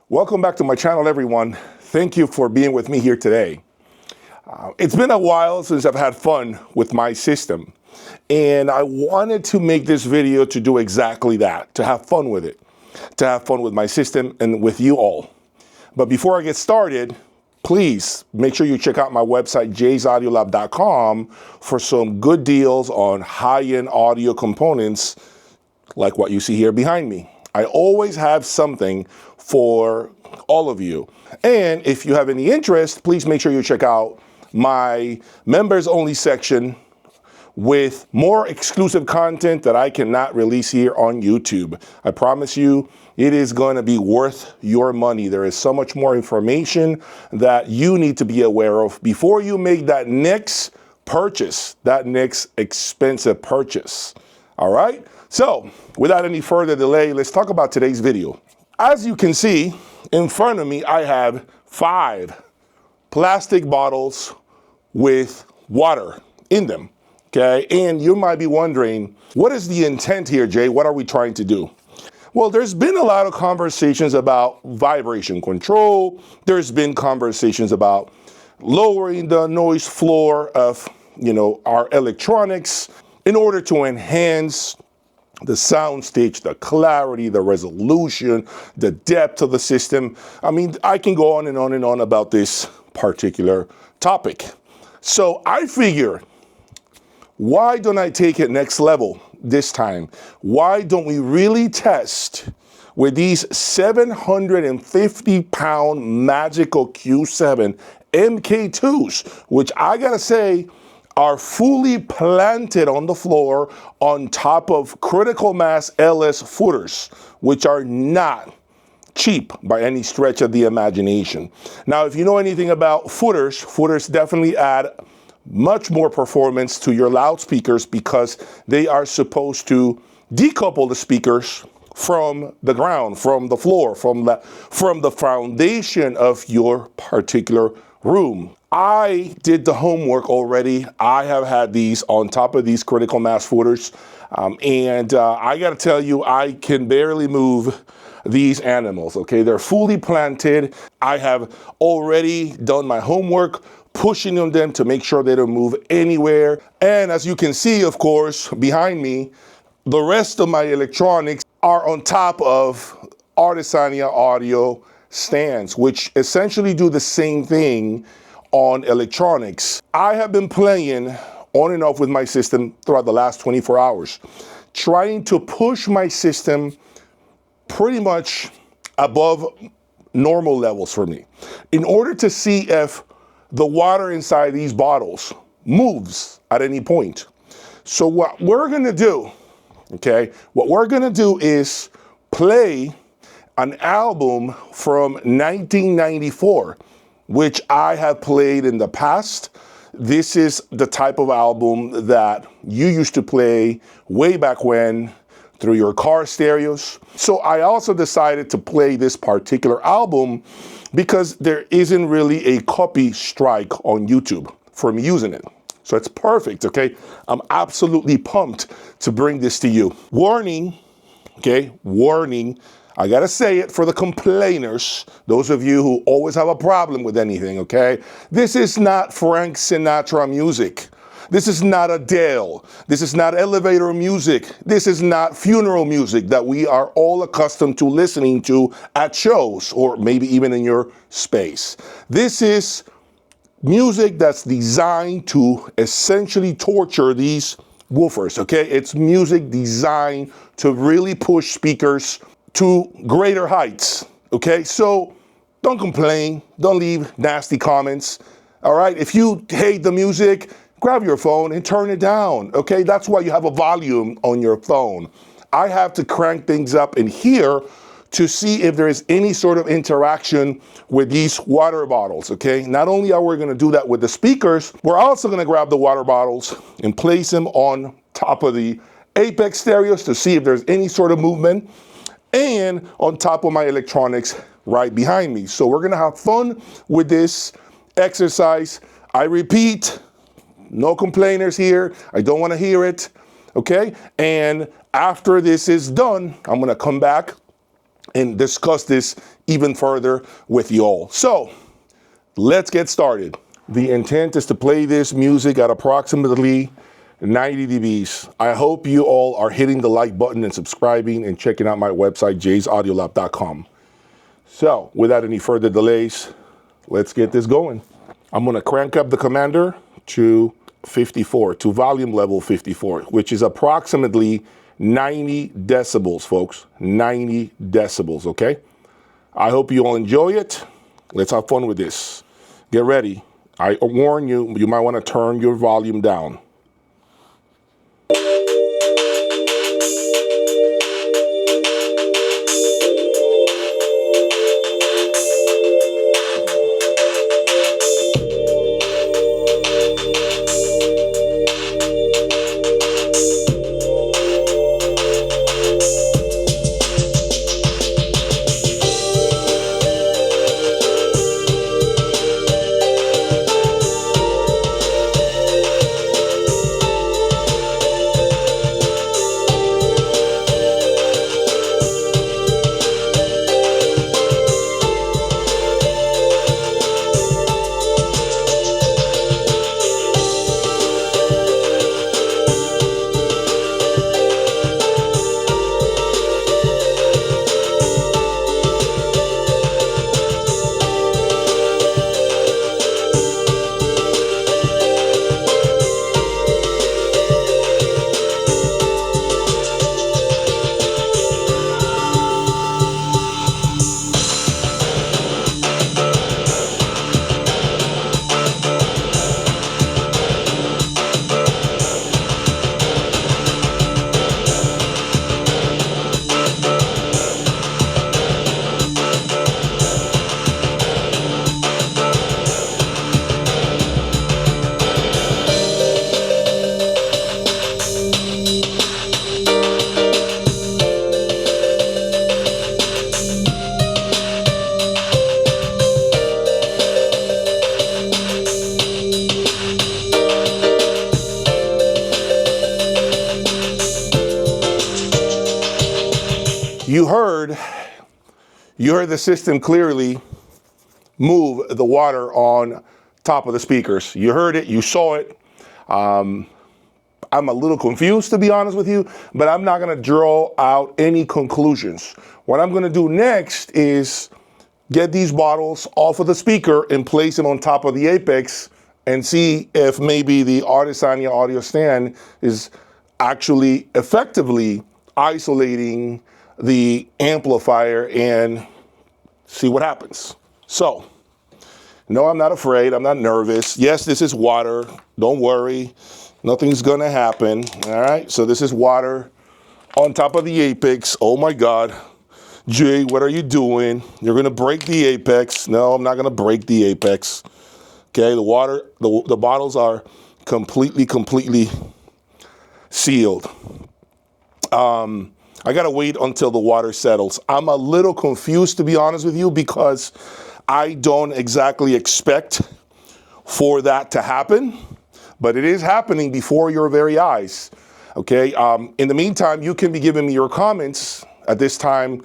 Welcome back to my channel, everyone. Thank you for being with me here today. It's been a while since I've had fun with my system, and I wanted to make this video to do exactly that, to have fun with it, to have fun with my system and with you all. But before I get started, please make sure you check out my website, jaysaudiolab.com, for some good deals on high-end audio components like what you see here behind me. I always have something for all of you. And if you have any interest, please make sure you check out my members only section with more exclusive content that I cannot release here on YouTube. I promise you, it is going to be worth your money. There is so much more information that you need to be aware of before you make that next purchase, that next expensive purchase. All right? So, without any further delay, let's talk about today's video. As you can see, in front of me, I have 5 plastic bottles with water in them, okay? And you might be wondering, what is the intent here, Jay? What are we trying to do? Well, there's been a lot of conversations about vibration control. There's been conversations about lowering the noise floor of, our electronics in order to enhance the sound stage, the clarity, the resolution, the depth of the system. I mean, I can go on and on and on about this particular topic. So I figure, why don't I take it next level this time? Why don't we really test with these 750-pound Magico Q7 Mk2s, which I gotta say, are fully planted on the floor on top of critical mass LS footers, which are not cheap by any stretch of the imagination. Now, if you know anything about footers definitely add much more performance to your loudspeakers because they are supposed to decouple the speakers from the ground, from the floor, from the foundation of your particular room. I did the homework already. I have had these on top of these critical mass footers, and I gotta tell you, I can barely move these animals, okay? They're fully planted. I have already done my homework, pushing on them to make sure they don't move anywhere. And as you can see, of course, behind me, the rest of my electronics are on top of Artisan audio stands, which essentially do the same thing on electronics. I have been playing on and off with my system throughout the last 24 hours, trying to push my system pretty much above normal levels for me in order to see if the water inside these bottles moves at any point. So what we're gonna do, okay, what we're gonna do is play an album from 1994, which I have played in the past. This is the type of album that you used to play way back when through your car stereos. So I also decided to play this particular album because there isn't really a copy strike on YouTube for me using it. So it's perfect, okay? I'm absolutely pumped to bring this to you. Warning, okay, warning. I gotta say it for the complainers, those of you who always have a problem with anything, okay? This is not Frank Sinatra music. This is not Adele. This is not elevator music. This is not funeral music that we are all accustomed to listening to at shows or maybe even in your space. This is music that's designed to essentially torture these woofers, okay? It's music designed to really push speakers to greater heights, okay? So don't complain, don't leave nasty comments, all right? If you hate the music, grab your phone and turn it down, okay? That's why you have a volume on your phone. I have to crank things up in here to see if there is any sort of interaction with these water bottles, okay? Not only are we gonna do that with the speakers, we're also gonna grab the water bottles and place them on top of the Apex stereos to see if there's any sort of movement, and on top of my electronics right behind me. So we're gonna have fun with this exercise. I repeat, no complainers here. I don't wanna hear it, okay? And after this is done, I'm gonna come back and discuss this even further with you all. So let's get started. The intent is to play this music at approximately 90 dBs. I hope you all are hitting the like button and subscribing and checking out my website, jaysaudiolab.com. So without any further delays, let's get this going. I'm going to crank up the Commander to 54, to volume level 54, which is approximately 90 decibels, folks. 90 decibels, okay? I hope you all enjoy it. Let's have fun with this. Get ready. I warn you, you might want to turn your volume down. You heard the system clearly move the water on top of the speakers. You heard it, you saw it. I'm a little confused, to be honest with you, but I'm not gonna draw out any conclusions. What I'm gonna do next is get these bottles off of the speaker and place them on top of the apex and see if maybe the Artisan audio stand is actually effectively isolating the amplifier and see what happens. So, no, I'm not afraid. I'm not nervous. Yes, this is water. Don't worry. Nothing's going to happen. All right. So this is water on top of the apex. Oh, my God. Jay, what are you doing? You're going to break the apex. No, I'm not going to break the apex. Okay. The water, the bottles are completely sealed. I got to wait until the water settles. I'm a little confused, to be honest with you, because I don't exactly expect for that to happen, but it is happening before your very eyes. Okay. In the meantime, you can be giving me your comments at this time,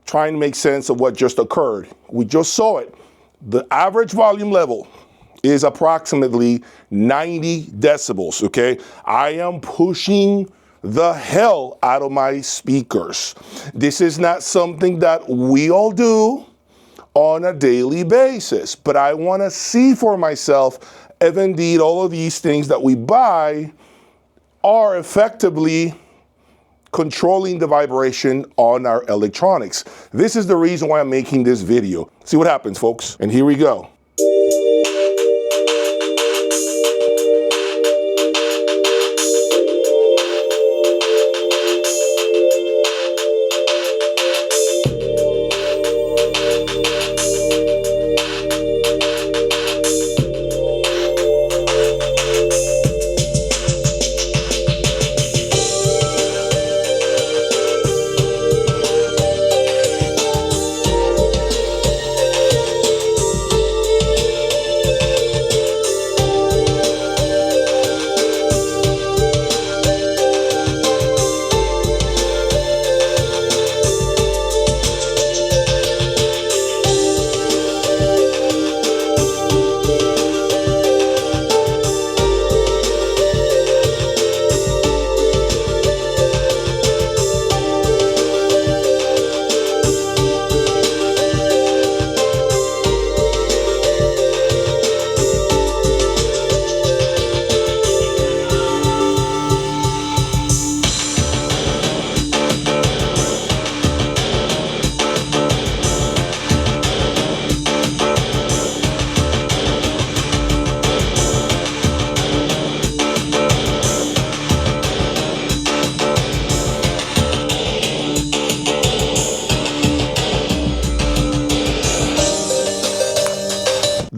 trying to make sense of what just occurred. We just saw it. The average volume level is approximately 90 decibels. Okay. I am pushing the hell out of my speakers. This is not something that we all do on a daily basis, but I want to see for myself if indeed all of these things that we buy are effectively controlling the vibration on our electronics. This is the reason why I'm making this video. See what happens, folks. And here we go.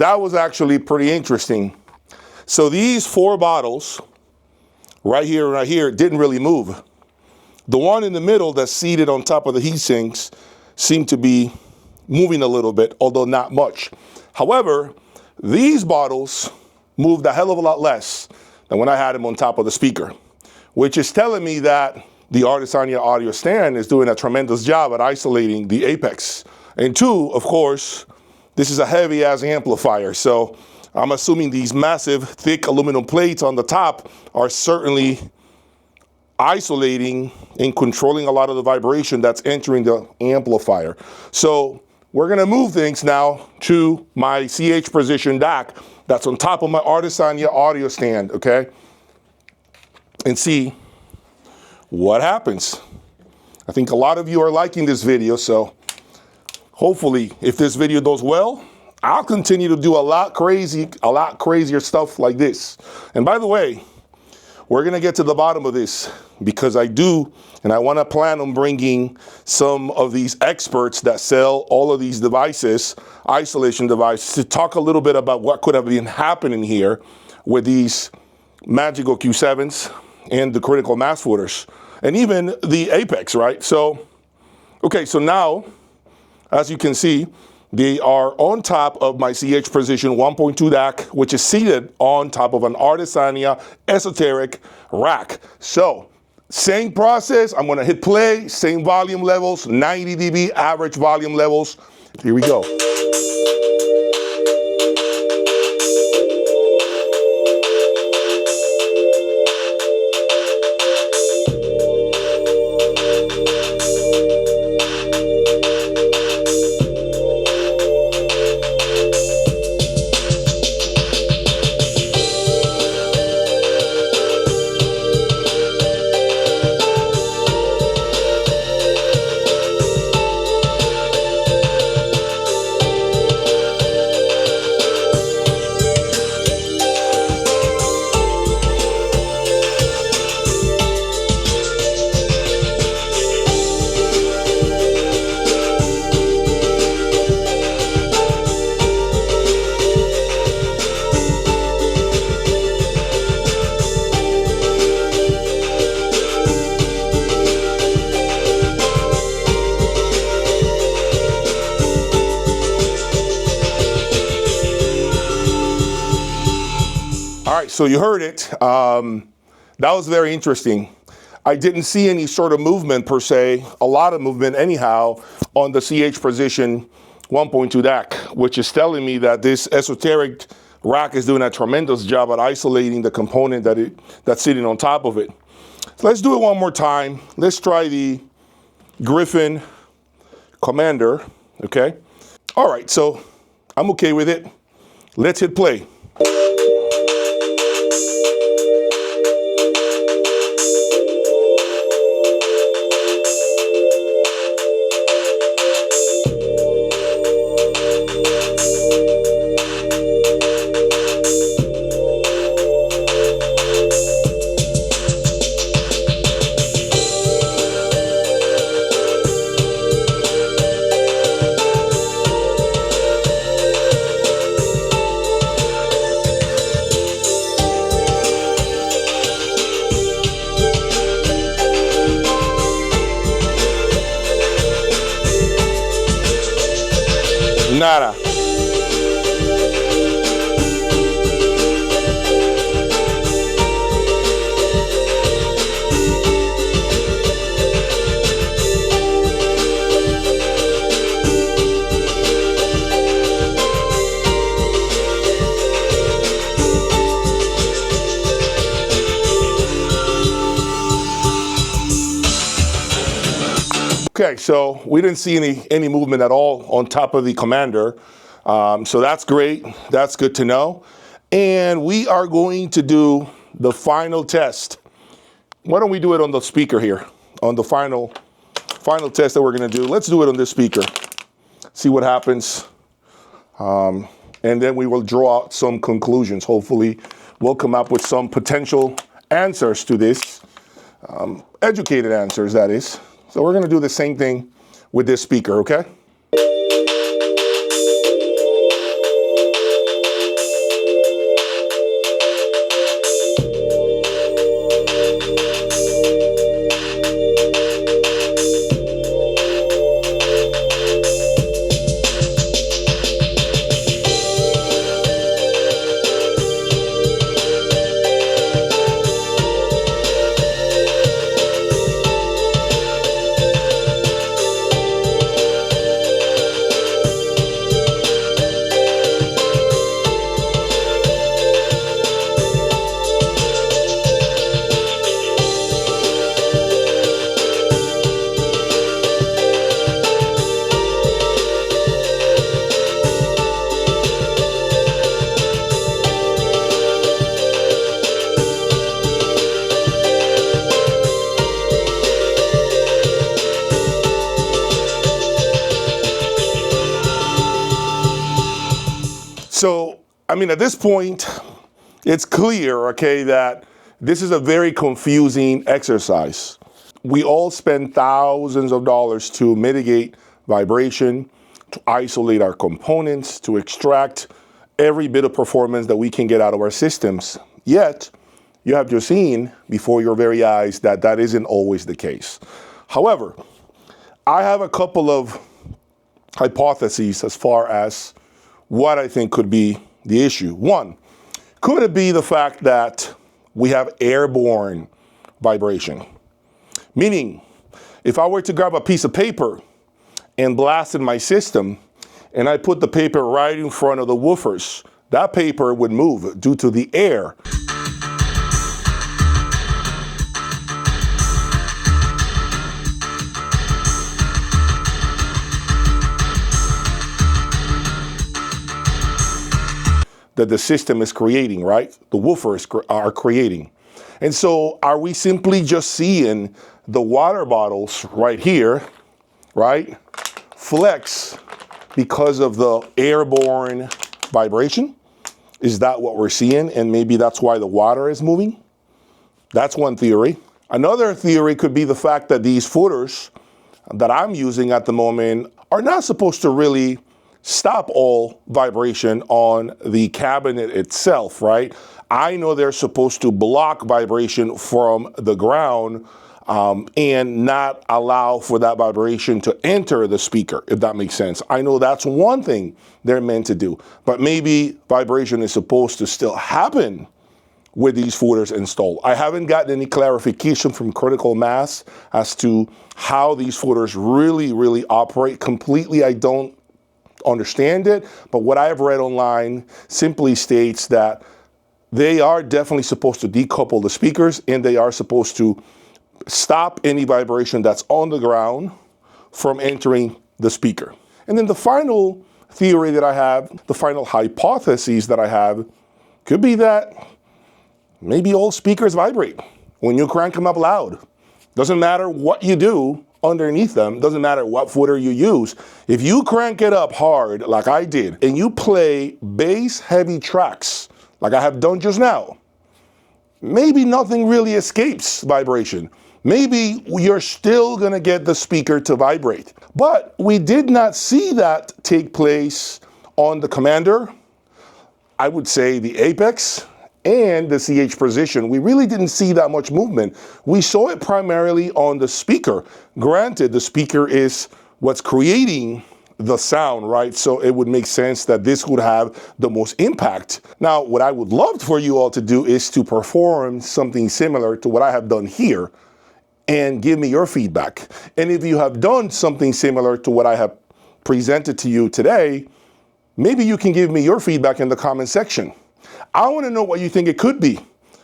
that was actually pretty interesting. So these 4 bottles, right here and right here, didn't really move. The one in the middle that's seated on top of the heat sinks seemed to be moving a little bit, although not much. However, these bottles moved a hell of a lot less than when I had them on top of the speaker, which is telling me that the Artisan audio stand is doing a tremendous job at isolating the apex. And 2, of course, this is a heavy ass amplifier, so I'm assuming these massive, thick aluminum plates on the top are certainly isolating and controlling a lot of the vibration that's entering the amplifier. So we're gonna move things now to my CH Precision DAC that's on top of my Artisan audio stand, okay? And see what happens. I think a lot of you are liking this video, so hopefully if this video does well, I'll continue to do a lot crazier stuff like this. And by the way, we're gonna get to the bottom of this because I wanna plan on bringing some of these experts that sell all of these devices, isolation devices, to talk a little bit about what could have been happening here with these Magico Q7s and the critical mass footers, and even the Apex, right? So, okay, so now, as you can see, they are on top of my CH Precision 1.2 DAC, which is seated on top of an Artisan esoteric rack. So, same process, I'm gonna hit play, same volume levels, 90 dB average volume levels. Here we go. All right, so you heard it. That was very interesting. I didn't see any sort of movement per se, a lot of movement anyhow, on the CH Precision 1.2 DAC, which is telling me that this esoteric rack is doing a tremendous job at isolating the component that's sitting on top of it. So let's do it one more time. Let's try the Griffin Commander, okay? All right, so I'm okay with it. Let's hit play. Nada. Okay, so we didn't see any movement at all on top of the Commander. So that's great. That's good to know. And we are going to do the final test. Why don't we do it on the speaker here? On the final test that we're going to do. Let's do it on this speaker. See what happens. And then we will draw out some conclusions. Hopefully, we'll come up with some potential answers to this. Educated answers, that is. So we're going to do the same thing with this speaker, okay? So, I mean, at this point, it's clear, okay, that this is a very confusing exercise. We all spend thousands of dollars to mitigate vibration, to isolate our components, to extract every bit of performance that we can get out of our systems. Yet, you have just seen before your very eyes that that isn't always the case. However, I have a couple of hypotheses as far as what I think could be the issue. One, could it be the fact that we have airborne vibration? Meaning, if I were to grab a piece of paper and blast in my system, and I put the paper right in front of the woofers, that paper would move due to the air. That the system is creating, right? The woofers are creating. And so are we simply just seeing the water bottles right here, right, flex because of the airborne vibration? Is that what we're seeing? And maybe that's why the water is moving? That's one theory. Another theory could be the fact that these footers that I'm using at the moment are not supposed to really stop all vibration on the cabinet itself, right? I know they're supposed to block vibration from the ground and not allow for that vibration to enter the speaker, if that makes sense. I know that's one thing they're meant to do, but maybe vibration is supposed to still happen with these footers installed. I haven't gotten any clarification from Critical Mass as to how these footers really operate completely. I don't understand it, but what I have read online simply states that they are definitely supposed to decouple the speakers and they are supposed to stop any vibration that's on the ground from entering the speaker. And then the final theory that I have, the final hypothesis that I have, could be that maybe all speakers vibrate when you crank them up loud. Doesn't matter what you do underneath them, doesn't matter what footer you use. If you crank it up hard, like I did, and you play bass heavy tracks, like I have done just now, maybe nothing really escapes vibration. Maybe you're still gonna get the speaker to vibrate. But we did not see that take place on the Commander, I would say the Apex, and the CH Precision. We really didn't see that much movement. We saw it primarily on the speaker. Granted, the speaker is what's creating the sound, right? So it would make sense that this would have the most impact. Now, what I would love for you all to do is to perform something similar to what I have done here and give me your feedback. And if you have done something similar to what I have presented to you today, maybe you can give me your feedback in the comment section. I want to know what you think it could be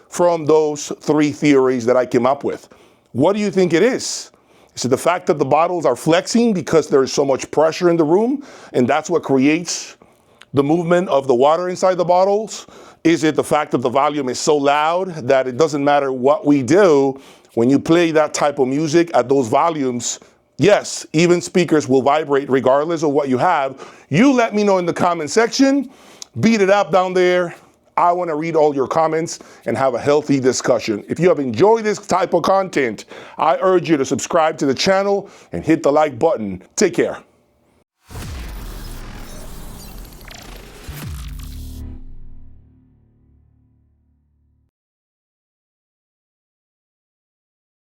from those three theories that I came up with. What do you think it is? Is it the fact that the bottles are flexing because there is so much pressure in the room and that's what creates the movement of the water inside the bottles? Is it the fact that the volume is so loud that it doesn't matter what we do, when you play that type of music at those volumes, yes, even speakers will vibrate regardless of what you have? You let me know in the comment section. Beat it up down there. I want to read all your comments and have a healthy discussion. If you have enjoyed this type of content, I urge you to subscribe to the channel and hit the like button. Take care.